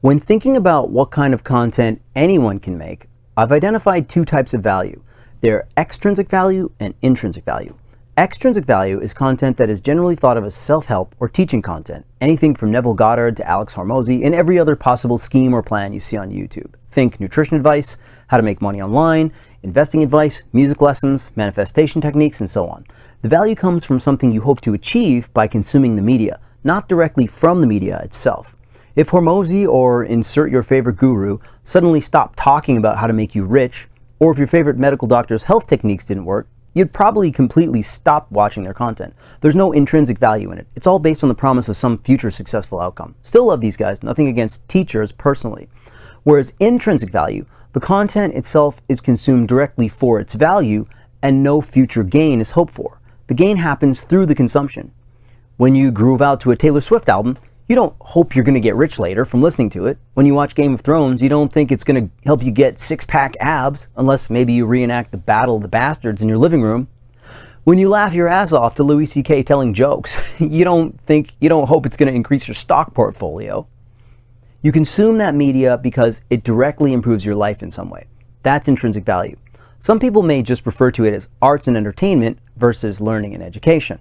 When thinking about what kind of content anyone can make, I've identified two types of value. They're extrinsic value and intrinsic value. Extrinsic value is content that is generally thought of as self-help or teaching content, anything from Neville Goddard to Alex Hormozi and every other possible scheme or plan you see on YouTube. Think nutrition advice, how to make money online, investing advice, music lessons, manifestation techniques, and so on. The value comes from something you hope to achieve by consuming the media, not directly from the media itself. If Hormozi or insert your favorite guru suddenly stopped talking about how to make you rich, or if your favorite medical doctor's health techniques didn't work, you'd probably completely stop watching their content. There's no intrinsic value in it. It's all based on the promise of some future successful outcome. Still love these guys, nothing against teachers personally. Whereas intrinsic value, the content itself is consumed directly for its value and no future gain is hoped for. The gain happens through the consumption. When you groove out to a Taylor Swift album, you don't hope you're going to get rich later from listening to it. When you watch Game of Thrones, you don't think it's going to help you get six-pack abs, unless maybe you reenact the Battle of the Bastards in your living room. When you laugh your ass off to Louis C.K. telling jokes, you don't hope it's going to increase your stock portfolio. You consume that media because it directly improves your life in some way. That's intrinsic value. Some people may just refer to it as arts and entertainment versus learning and education.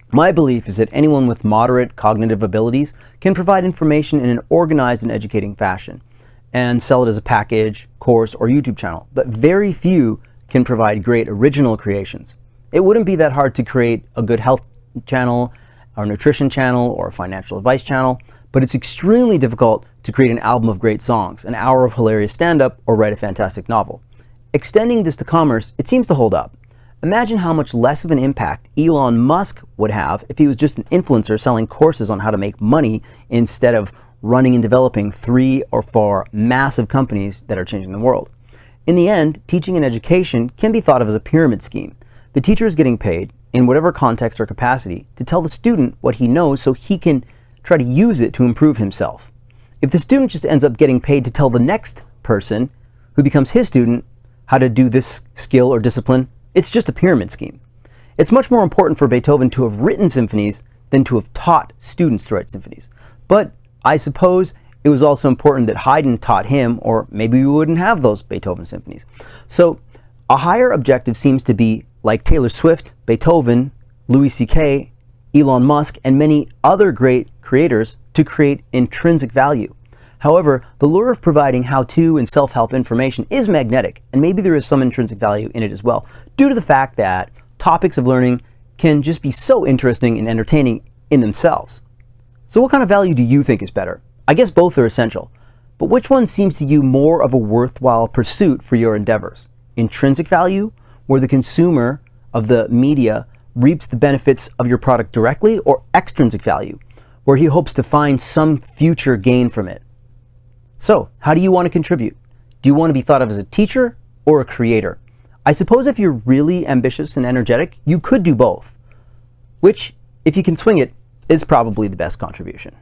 My belief is that anyone with moderate cognitive abilities can provide information in an organized and educating fashion and sell it as a package, course, or YouTube channel, but very few can provide great original creations. It wouldn't be that hard to create a good health channel, or nutrition channel, or a financial advice channel, but it's extremely difficult to create an album of great songs, an hour of hilarious stand-up, or write a fantastic novel. Extending this to commerce, it seems to hold up. Imagine how much less of an impact Elon Musk would have if he was just an influencer selling courses on how to make money instead of running and developing 3 or 4 massive companies that are changing the world. In the end, teaching and education can be thought of as a pyramid scheme. The teacher is getting paid, in whatever context or capacity, to tell the student what he knows so he can try to use it to improve himself. If the student just ends up getting paid to tell the next person, who becomes his student, how to do this skill or discipline, it's just a pyramid scheme. It's much more important for Beethoven to have written symphonies than to have taught students to write symphonies. But I suppose it was also important that Haydn taught him, or maybe we wouldn't have those Beethoven symphonies. So a higher objective seems to be, like Taylor Swift, Beethoven, Louis C.K., Elon Musk, and many other great creators, to create intrinsic value. However, the lure of providing how-to and self-help information is magnetic, and maybe there is some intrinsic value in it as well, due to the fact that topics of learning can just be so interesting and entertaining in themselves. So what kind of value do you think is better? I guess both are essential, but which one seems to you more of a worthwhile pursuit for your endeavors? Intrinsic value, where the consumer of the media reaps the benefits of your product directly, or extrinsic value, where he hopes to find some future gain from it? So, how do you want to contribute? Do you want to be thought of as a teacher or a creator? I suppose if you're really ambitious and energetic, you could do both, which, if you can swing it, is probably the best contribution.